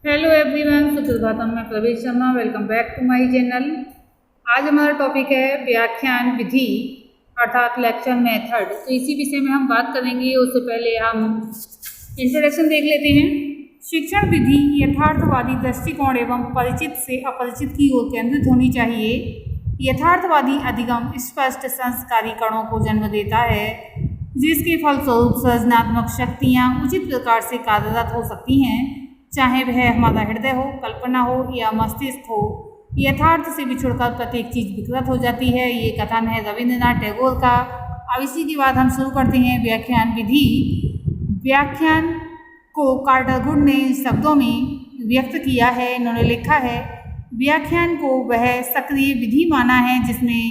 Hello everyone, सुप्रभातम। मैं Pravesh Sharma. Welcome back to my channel. आज हमारा टॉपिक है व्याख्यान विधि अर्थात लेक्चर मेथड। तो इसी विषय में हम बात करेंगे। उससे पहले हम इंट्रोडक्शन देख लेते हैं। शिक्षण विधि यथार्थवादी दृष्टिकोण एवं परिचित से अपरिचित की ओर केंद्रित होनी चाहिए। यथार्थवादी अधिगम स्पष्ट संस्कारी कणों को जन्म देता है, जिसके फलस्वरूप सृजनात्मक शक्तियाँ उचित प्रकार से कार्यरत हो सकती हैं, चाहे वह हमारा हृदय हो, कल्पना हो या मस्तिष्क हो। यथार्थ से बिछुड़कर प्रत्येक चीज विकृत हो जाती है। ये कथन है रविंद्रनाथ टैगोर का। अब इसी के बाद हम शुरू करते हैं व्याख्यान विधि। व्याख्यान को कार्टर गुड ने शब्दों में व्यक्त किया है। इन्होंने लिखा है, व्याख्यान को वह सक्रिय विधि माना है जिसमें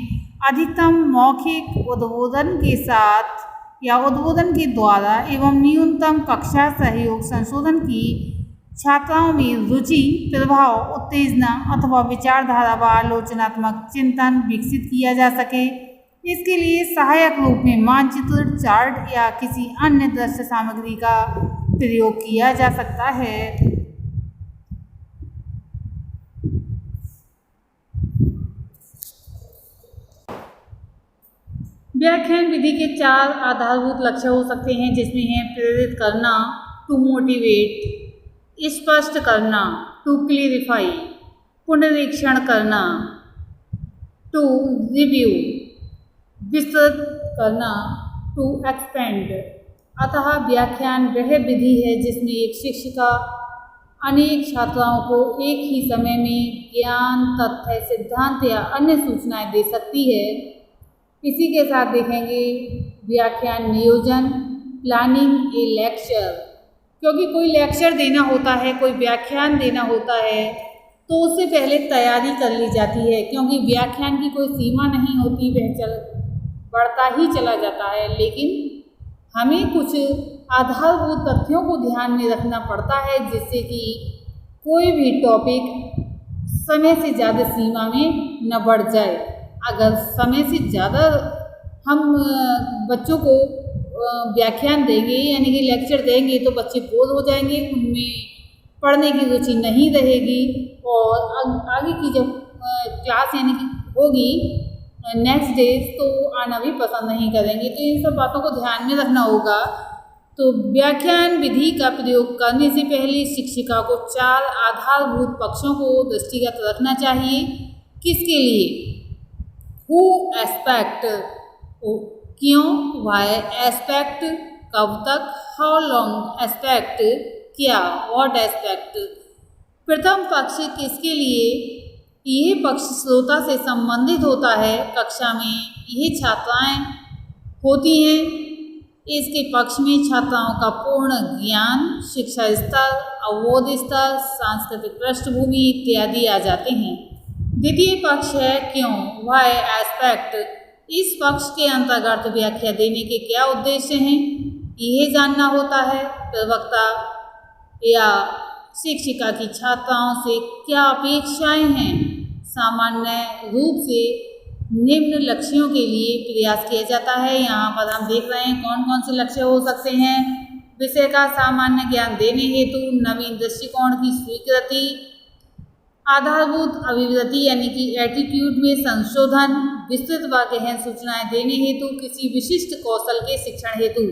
अधिकतम मौखिक उद्बोधन के साथ या उद्बोधन के द्वारा एवं न्यूनतम कक्षा सहयोग संशोधन की छात्राओं में रुचि, प्रभाव, उत्तेजना अथवा विचारधारा व आलोचनात्मक चिंतन विकसित किया जा सके। इसके लिए सहायक रूप में मानचित्र, चार्ट या किसी अन्य दृश्य सामग्री का प्रयोग किया जा सकता है। व्याख्यान विधि के 4 आधारभूत लक्ष्य हो सकते हैं, जिसमें है प्रेरित करना, टू मोटिवेट, स्पष्ट करना, टू क्लियरिफाई, पुनरीक्षण करना, टू रिव्यू, विस्तृत करना, टू एक्सपेंड। अतः व्याख्यान वह विधि है जिसमें एक शिक्षिका अनेक छात्राओं को एक ही समय में ज्ञान, तथ्य, सिद्धांत या अन्य सूचनाएं दे सकती है। इसी के साथ देखेंगे व्याख्यान नियोजन, प्लानिंग ए लेक्चर। क्योंकि कोई लेक्चर देना होता है, कोई व्याख्यान देना होता है, तो उससे पहले तैयारी कर ली जाती है। क्योंकि व्याख्यान की कोई सीमा नहीं होती, वह बढ़ता ही चला जाता है। लेकिन हमें कुछ आधारभूत तथ्यों को ध्यान में रखना पड़ता है, जिससे कि कोई भी टॉपिक समय से ज़्यादा सीमा में न बढ़ जाए। अगर समय से ज़्यादा हम बच्चों को व्याख्यान देंगे यानी कि लेक्चर देंगे तो बच्चे बोर हो जाएंगे, उनमें पढ़ने की रुचि नहीं रहेगी और आगे की जब क्लास यानी कि होगी नेक्स्ट डे तो आना भी पसंद नहीं करेंगे। तो इन सब बातों को ध्यान में रखना होगा। तो व्याख्यान विधि का प्रयोग करने से पहले शिक्षिका को 4 आधारभूत पक्षों को दृष्टिगत रखना चाहिए। किसके लिए? हु एस्पेक्ट, क्यों, वाई एस्पेक्ट, कब तक, हाउ लॉन्ग एस्पेक्ट, क्या, व्हाट एस्पेक्ट। प्रथम पक्ष किसके लिए? यह पक्ष श्रोता से संबंधित होता है। कक्षा में यह छात्राएं होती हैं। इसके पक्ष में छात्राओं का पूर्ण ज्ञान, शिक्षा स्तर, अवबोध स्तर, सांस्कृतिक पृष्ठभूमि इत्यादि आ जाते हैं। द्वितीय पक्ष है क्यों, वाई एस्पेक्ट। इस पक्ष के अंतर्गत व्याख्या देने के क्या उद्देश्य हैं, यह जानना होता है। प्रवक्ता या शिक्षिका की छात्राओं से क्या अपेक्षाएं हैं। सामान्य रूप से निम्न लक्ष्यों के लिए प्रयास किया जाता है। यहाँ पर हम देख रहे हैं कौन कौन से लक्ष्य हो सकते हैं। विषय का सामान्य ज्ञान देने हेतु नवीन दृष्टिकोण की स्वीकृति, आधारभूत अभिवृत्ति यानी कि एटीट्यूड में संशोधन, विस्तृत व गहन सूचनाएं देने हेतु किसी विशिष्ट कौशल के शिक्षण हेतु।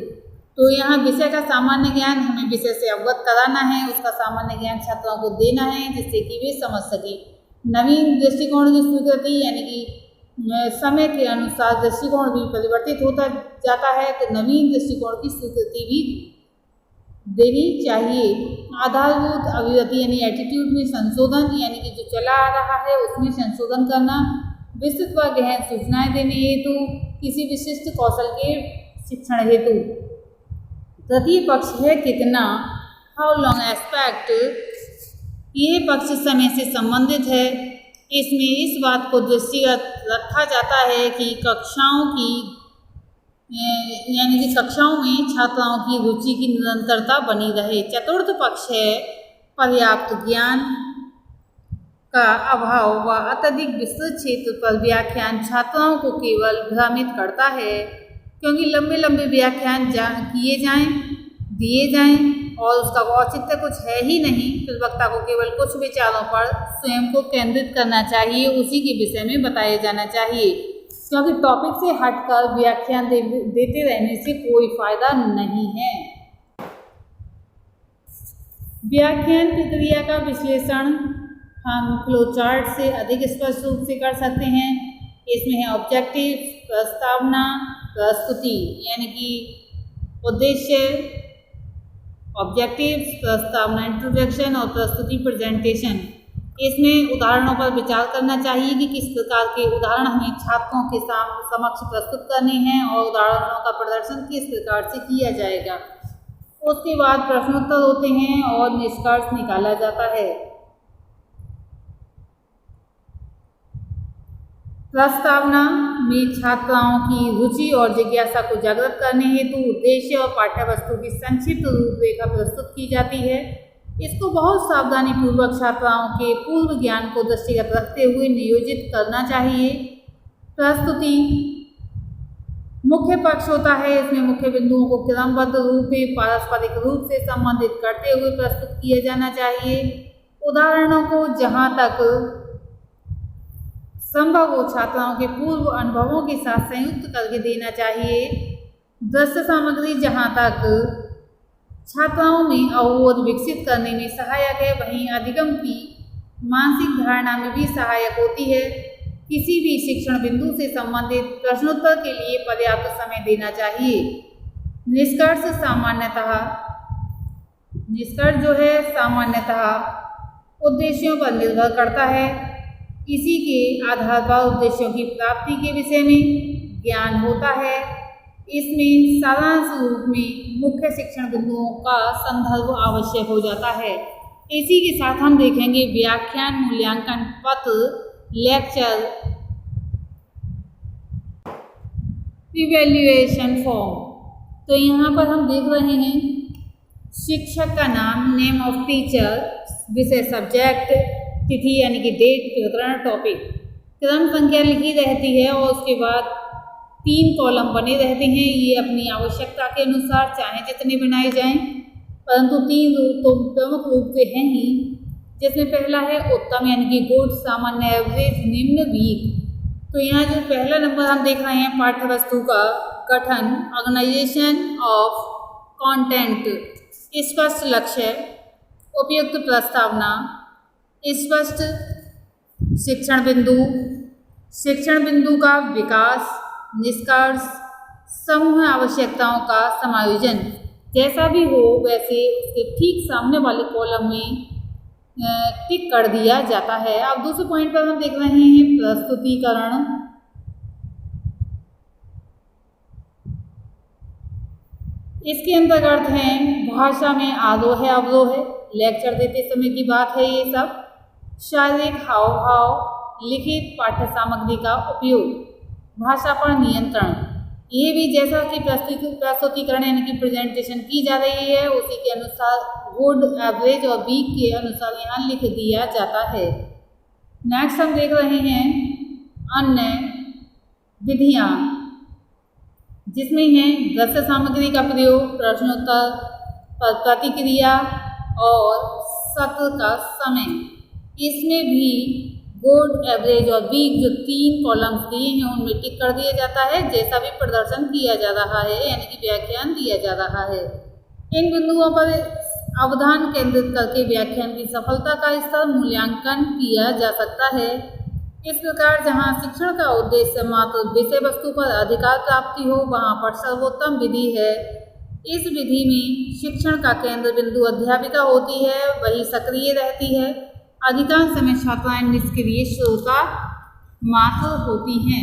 तो यहाँ विषय का सामान्य ज्ञान हमें विषय से अवगत कराना है, उसका सामान्य ज्ञान छात्रों को देना है जिससे कि वे समझ सके। नवीन दृष्टिकोण की स्वीकृति यानी कि समय के अनुसार दृष्टिकोण भी परिवर्तित होता जाता है, तो नवीन दृष्टिकोण की स्वीकृति भी देनी चाहिए। आधारभूत अभिवृत्ति यानी एटीट्यूड में संशोधन यानी कि जो चला आ रहा है उसमें संशोधन करना। विस्तृत व गहन सूचनाएं देने हेतु किसी विशिष्ट कौशल के शिक्षण हेतु। तृतीय पक्ष है कितना, हाउ लॉन्ग एस्पेक्ट। यह पक्ष समय से संबंधित है। इसमें इस बात को दृष्टिगत रखा जाता है कि कक्षाओं में छात्राओं की रुचि की निरंतरता बनी रहे। चतुर्थ पक्ष है पर्याप्त ज्ञान का अभाव व अत्यधिक विस्तृत क्षेत्र पर व्याख्यान छात्राओं को केवल भ्रमित करता है। क्योंकि लंबे लंबे व्याख्यान किए जाएं, दिए जाएं और उसका औचित्य कुछ है ही नहीं, फिर वक्ता को केवल कुछ विचारों पर स्वयं को केंद्रित करना चाहिए, उसी के विषय में बताया जाना चाहिए, क्योंकि टॉपिक से हटकर व्याख्यान देते रहने से कोई फायदा नहीं है। व्याख्यान प्रक्रिया का विश्लेषण हम फ्लोचार्ट से अधिक स्पष्ट रूप से कर सकते हैं। इसमें है ऑब्जेक्टिव, प्रस्तावना, प्रस्तुति, यानी कि उद्देश्य, ऑब्जेक्टिव, प्रस्तावना इंट्रोडक्शन और प्रस्तुति प्रेजेंटेशन। इसमें उदाहरणों पर विचार करना चाहिए कि किस प्रकार के उदाहरण हमें छात्रों के समक्ष प्रस्तुत करने हैं और उदाहरणों का प्रदर्शन किस प्रकार से किया जाएगा। उसके बाद प्रश्नोत्तर होते हैं और निष्कर्ष निकाला जाता है। प्रस्तावना में छात्राओं की रुचि और जिज्ञासा को जागृत करने हेतु उद्देश्य और पाठ्यवस्तु की संक्षिप्त रूपरेखा प्रस्तुत की जाती है। इसको बहुत सावधानी पूर्वक छात्राओं के पूर्व ज्ञान को दृष्टिगत रखते हुए नियोजित करना चाहिए। प्रस्तुति मुख्य पक्ष होता है। इसमें मुख्य बिंदुओं को क्रमबद्ध रूप में पारस्परिक रूप से संबंधित करते हुए प्रस्तुत किया जाना चाहिए। उदाहरणों को जहाँ तक संभव हो छात्राओं के पूर्व अनुभवों के साथ संयुक्त करके देना चाहिए। दृश्य सामग्री जहाँ तक छात्राओं में अवबोध विकसित करने में सहायक है, वहीं अधिगम की मानसिक धारणा में भी सहायक होती है। किसी भी शिक्षण बिंदु से संबंधित प्रश्नोत्तर के लिए पर्याप्त समय देना चाहिए। निष्कर्ष सामान्यतः उद्देश्यों पर निर्भर करता है। इसी के आधार पर उद्देश्यों की प्राप्ति के विषय में ज्ञान होता है। इसमें सारांश रूप में मुख्य शिक्षण बिंदुओं का संदर्भ आवश्यक हो जाता है। इसी के साथ हम देखेंगे व्याख्यान मूल्यांकन पत्र, लेक्चर, इवैल्यूएशन फॉर्म। तो यहाँ पर हम देख रहे हैं शिक्षक का नाम, नेम ऑफ टीचर, विषय सब्जेक्ट, तिथि यानी कि डेट, प्रकरण, टॉपिक, क्रम संख्या लिखी रहती है और उसके बाद 3 कॉलम बने रहते हैं। ये अपनी आवश्यकता के अनुसार चाहे जितने बनाए जाएं, परंतु 3 तो प्रमुख रूप से हैं ही, जिसमें पहला है उत्तम यानी कि गुड, सामान्य, एवरेज, निम्न, वीक। तो यहाँ जो पहला नंबर हम देख रहे हैं पाठ्यवस्तु का गठन, ऑर्गेनाइजेशन ऑफ कंटेंट, स्पष्ट लक्ष्य, उपयुक्त प्रस्तावना, स्पष्ट शिक्षण बिंदु का विकास, निष्कर्ष, समूह आवश्यकताओं का समायोजन। जैसा भी हो वैसे उसके ठीक सामने वाले कॉलम में टिक कर दिया जाता है। अब दूसरे पॉइंट पर हम देख रहे हैं प्रस्तुतिकरण। इसके अंतर्गत है भाषा में आरोह अवरोह, लेक्चर देते समय की बात है ये सब, शारीरिक हाव भाव, लिखित पाठ्य सामग्री का उपयोग, भाषा पर नियंत्रण। ये भी जैसा कि प्रस्तुतिकरण यानी कि प्रेजेंटेशन की जा रही है उसी के अनुसार गुड, एवरेज और वीक के अनुसार यहाँ लिख दिया जाता है। नेक्स्ट हम देख रहे हैं अन्य विधियाँ, जिसमें है दृश्य सामग्री का प्रयोग, प्रश्नोत्तर पर प्रतिक्रिया और सत्र का समय। इसमें भी गुड, एवरेज और वीक जो 3 कॉलम्स दिए हैं उनमें टिक कर दिया जाता है, जैसा भी प्रदर्शन किया जा रहा है यानी कि व्याख्यान दिया जा रहा है। इन बिंदुओं पर अवधान केंद्रित करके व्याख्यान की सफलता का स्तर मूल्यांकन किया जा सकता है। इस प्रकार जहाँ शिक्षण का उद्देश्य मात्र विषय वस्तु पर अधिकार प्राप्ति हो, वहाँ पर सर्वोत्तम विधि है। इस विधि में शिक्षण का केंद्र बिंदु अध्यापिका होती है, वही सक्रिय रहती है। अधिकांश समय छात्राएं निष्क्रिय श्रोता मात्र होती हैं।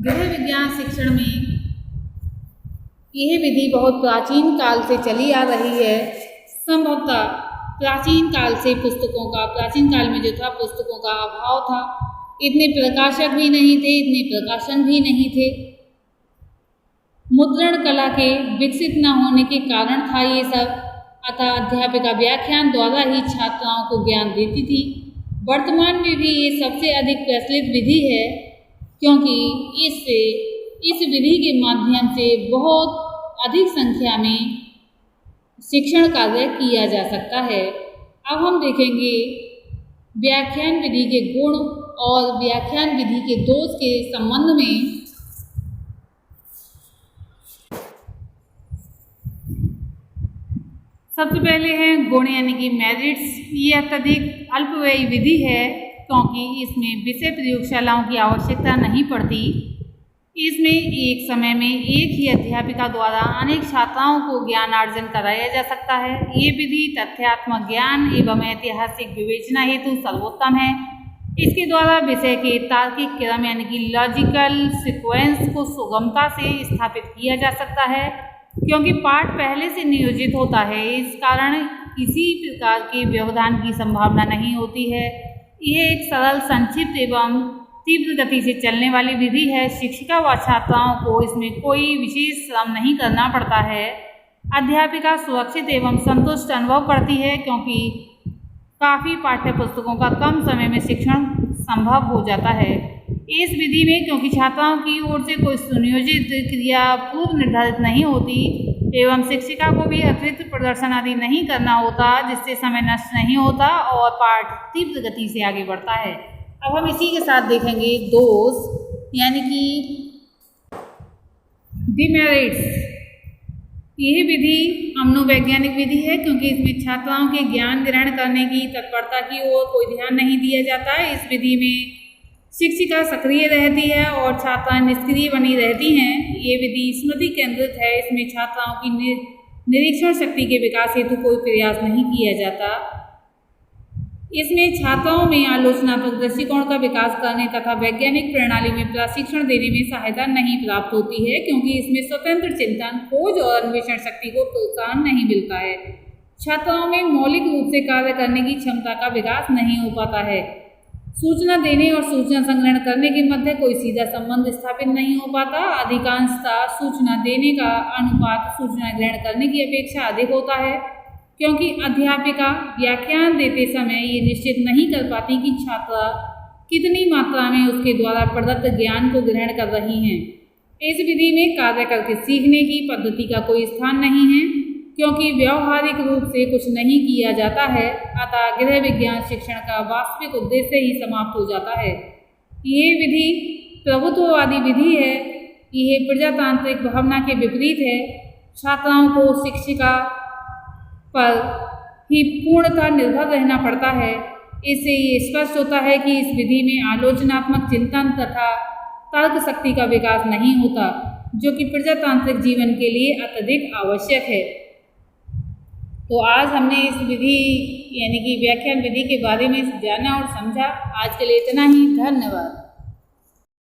गृह विज्ञान शिक्षण में यह विधि बहुत प्राचीन काल से चली आ रही है। संभवतः प्राचीन काल में जो था पुस्तकों का अभाव था, इतने प्रकाशक भी नहीं थे, इतने प्रकाशन भी नहीं थे, मुद्रण कला के विकसित न होने के कारण था ये सब। अतः अध्यापिका व्याख्यान द्वारा ही छात्राओं को ज्ञान देती थी। वर्तमान में भी ये सबसे अधिक प्रचलित विधि है, क्योंकि इस विधि के माध्यम से बहुत अधिक संख्या में शिक्षण कार्य किया जा सकता है। अब हम देखेंगे व्याख्यान विधि के गुण और व्याख्यान विधि के दोष के संबंध में। सबसे पहले है गुण यानी कि मेरिट्स। ये अत्यधिक अल्पव्ययी विधि है क्योंकि इसमें विषय प्रयोगशालाओं की आवश्यकता नहीं पड़ती। इसमें एक समय में एक ही अध्यापिका द्वारा अनेक छात्राओं को ज्ञानार्जन कराया जा सकता है। ये विधि तथ्यात्मक ज्ञान एवं ऐतिहासिक विवेचना हेतु सर्वोत्तम है। इसके द्वारा विषय के तार्किक क्रम यानी कि लॉजिकल सीक्वेंस को सुगमता से स्थापित किया जा सकता है क्योंकि पाठ पहले से नियोजित होता है। इस कारण किसी प्रकार के व्यवधान की संभावना नहीं होती है। यह एक सरल, संक्षिप्त एवं तीव्र गति से चलने वाली विधि है। शिक्षिका व छात्राओं को इसमें कोई विशेष श्रम नहीं करना पड़ता है। अध्यापिका सुरक्षित एवं संतुष्ट अनुभव करती है क्योंकि काफ़ी पाठ्य पुस्तकों का कम समय में शिक्षण संभव हो जाता है। इस विधि में क्योंकि छात्राओं की ओर से कोई सुनियोजित क्रिया पूर्व निर्धारित नहीं होती एवं शिक्षिका को भी अतिरिक्त प्रदर्शन आदि नहीं करना होता, जिससे समय नष्ट नहीं होता और पाठ तीव्र गति से आगे बढ़ता है। अब हम इसी के साथ देखेंगे दोष यानी कि डिमेरिट्स। यह विधि मनोवैज्ञानिक विधि है क्योंकि इसमें छात्राओं के ज्ञान ग्रहण करने की तत्परता की ओर कोई ध्यान नहीं दिया जाता है। इस विधि में शिक्षिका सक्रिय रहती है और छात्रा निष्क्रिय बनी रहती हैं। ये विधि स्मृति केंद्रित है। इसमें छात्राओं की निरीक्षण शक्ति के विकास हेतु कोई प्रयास नहीं किया जाता। इसमें छात्राओं में आलोचनात्मक दृष्टिकोण का विकास करने तथा वैज्ञानिक प्रणाली में प्रशिक्षण देने में सहायता नहीं प्राप्त होती है क्योंकि इसमें स्वतंत्र चिंतन, खोज और अन्वेषण शक्ति को प्रोत्साहन नहीं मिलता है। छात्राओं में मौलिक रूप से कार्य करने की क्षमता का विकास नहीं हो पाता है। सूचना देने और सूचना संग्रहण करने के मध्य कोई सीधा संबंध स्थापित नहीं हो पाता। अधिकांशतः सूचना देने का अनुपात सूचना ग्रहण करने की अपेक्षा अधिक होता है क्योंकि अध्यापिका व्याख्यान देते समय ये निश्चित नहीं कर पाती कि छात्रा कितनी मात्रा में उसके द्वारा प्रदत्त ज्ञान को ग्रहण कर रही हैं। इस विधि में कार्य करके सीखने की पद्धति का कोई स्थान नहीं है क्योंकि व्यावहारिक रूप से कुछ नहीं किया जाता है। अतः गृह विज्ञान शिक्षण का वास्तविक उद्देश्य ही समाप्त हो जाता है। यह विधि प्रभुत्ववादी विधि है। यह प्रजातांत्रिक भावना के विपरीत है। छात्राओं को शिक्षिका पर ही पूर्णतः निर्भर रहना पड़ता है। इससे ये स्पष्ट होता है कि इस विधि में आलोचनात्मक चिंतन तथा तर्क शक्ति का विकास नहीं होता, जो कि प्रजातांत्रिक जीवन के लिए अत्यधिक आवश्यक है। तो आज हमने इस विधि यानी कि व्याख्यान विधि के बारे में जाना और समझा। आज के लिए इतना ही। धन्यवाद।